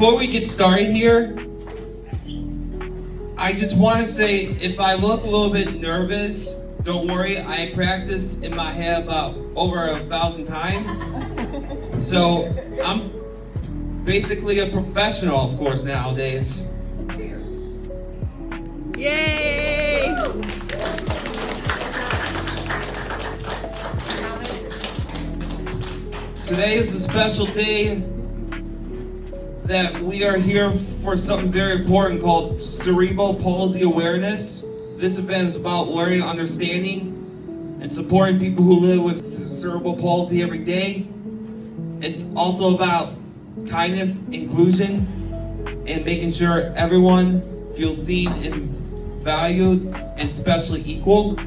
Before we get started here, I just want to say, if I look a little bit nervous, don't worry, I practiced in my head about over 1,000 times. So I'm basically a professional, of course, nowadays. Yay! Today is a special day that we are here for something very important called Cerebral Palsy Awareness. This event is about learning, understanding, and supporting people who live with cerebral palsy every day. It's also about kindness, inclusion, and making sure everyone feels seen and valued and especially equal.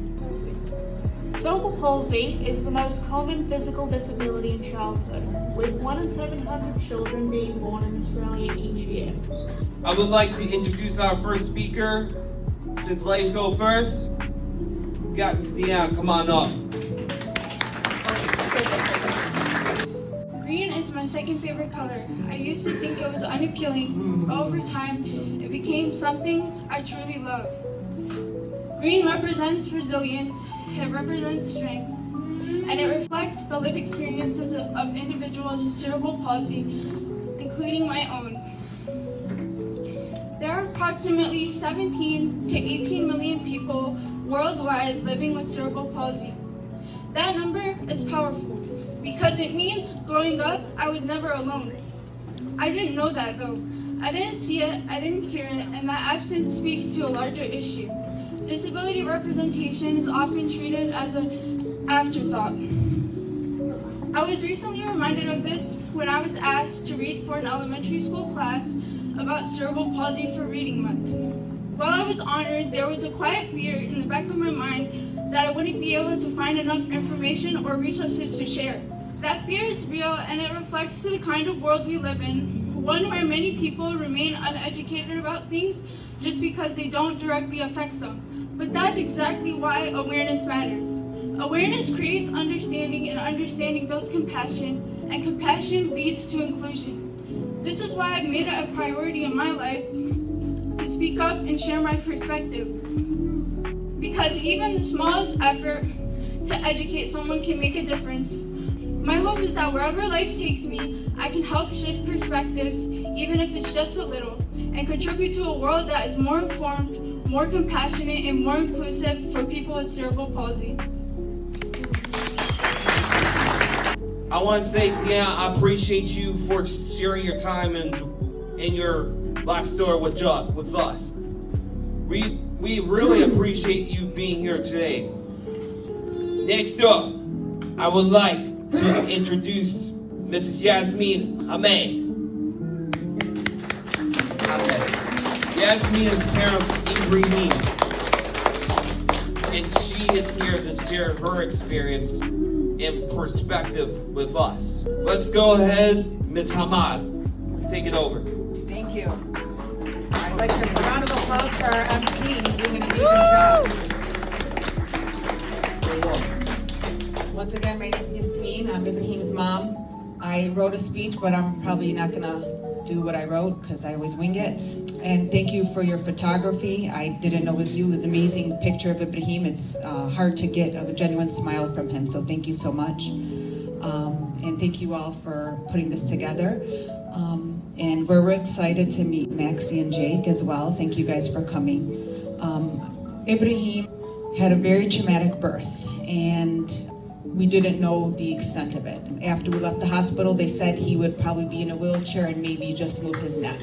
Cerebral palsy is the most common physical disability in childhood, with 1 in 700 children being born in Australia each year. I would like to introduce our first speaker. Since ladies go first, we got Deanna, come on up. Green is my second favorite color. I used to think it was unappealing, but over time, it became something I truly love. Green represents resilience, it represents strength, and it reflects the lived experiences of individuals with cerebral palsy, including my own. There are approximately 17 to 18 million people worldwide living with cerebral palsy. That number is powerful because it means growing up, I was never alone. I didn't know that though. I didn't see it, I didn't hear it, and that absence speaks to a larger issue. Disability representation is often treated as an afterthought. I was recently reminded of this when I was asked to read for an elementary school class about cerebral palsy for Reading Month. While I was honored, there was a quiet fear in the back of my mind that I wouldn't be able to find enough information or resources to share. That fear is real, and it reflects to the kind of world we live in, one where many people remain uneducated about things just because they don't directly affect them. But that's exactly why awareness matters. Awareness creates understanding, and understanding builds compassion, and compassion leads to inclusion. This is why I've made it a priority in my life to speak up and share my perspective. Because even the smallest effort to educate someone can make a difference. My hope is that wherever life takes me, I can help shift perspectives, even if it's just a little, and contribute to a world that is more informed, more compassionate, and more inclusive for people with cerebral palsy. I want to say, Deanna, I appreciate you for sharing your time and your life story with us. We really appreciate you being here today. Next up, I would like to introduce Mrs. Yasmin Ahmed. Yasmin is the parent of Ibrahim, and she is here to share her experience and perspective with us. Let's go ahead, Ms. Hamad, take it over. Thank you. I'd like to round of applause for our MC. He's doing an amazing job. Once again, my name is Yasmin. I'm Ibrahim's mom. I wrote a speech, but I'm probably not gonna do what I wrote because I always wing it. And thank you for your photography. I didn't know it was you with an amazing picture of Ibrahim. It's hard to get a genuine smile from him, so thank you so much. And thank you all for putting this together. And we're excited to meet Maxie and Jake as well. Thank you guys for coming. Ibrahim had a very traumatic birth, and we didn't know the extent of it. After we left the hospital, they said he would probably be in a wheelchair and maybe just move his neck.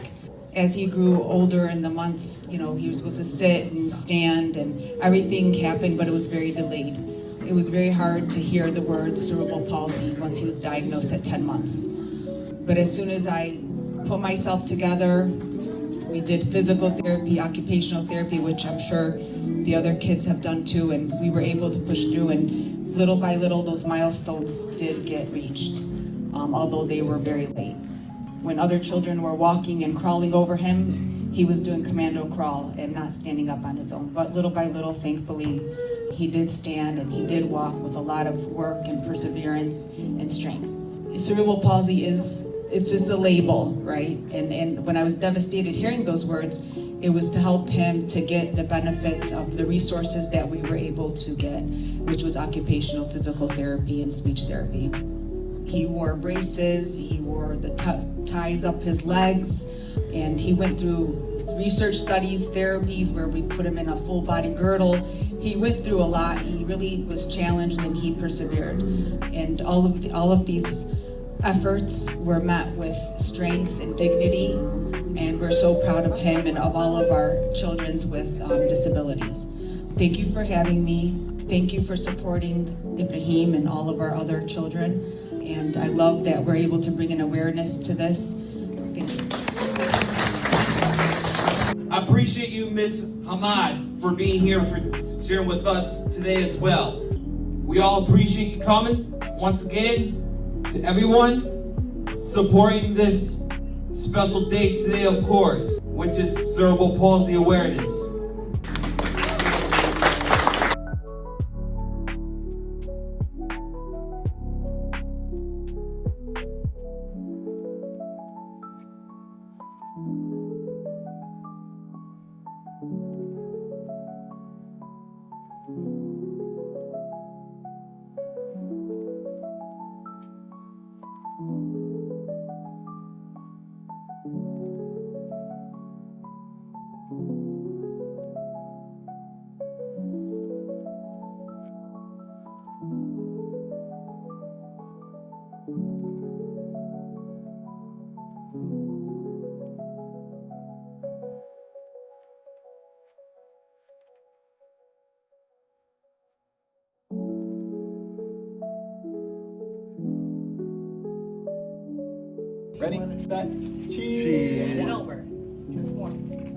As he grew older in the months, he was supposed to sit and stand and everything happened, but it was very delayed. It was very hard to hear the words cerebral palsy once he was diagnosed at 10 months. But as soon as I put myself together, we did physical therapy, occupational therapy, which I'm sure the other kids have done too, and we were able to push through, and little by little those milestones did get reached, although they were very late. When other children were walking and crawling over him, he was doing commando crawl and not standing up on his own. But little by little, thankfully, he did stand and he did walk with a lot of work and perseverance and strength. Cerebral palsy is it's just a label, right? And when I was devastated hearing those words, it was to help him to get the benefits of the resources that we were able to get, which was occupational physical therapy and speech therapy. He wore braces, he wore the ties up his legs, and he went through research studies, therapies where we put him in a full body girdle. He went through a lot. He really was challenged and he persevered. And all of these efforts were met with strength and dignity, and we're so proud of him and of all of our children with disabilities. Thank you for having me. Thank you for supporting Ibrahim and all of our other children. And I love that we're able to bring an awareness to this. Thank you. I appreciate you, Miss Hamad, for being here, for sharing with us today as well. We all appreciate you coming. Once again, to everyone supporting this special day today, of course, which is Cerebral Palsy Awareness. Ready, set, cheese. And over. Just one.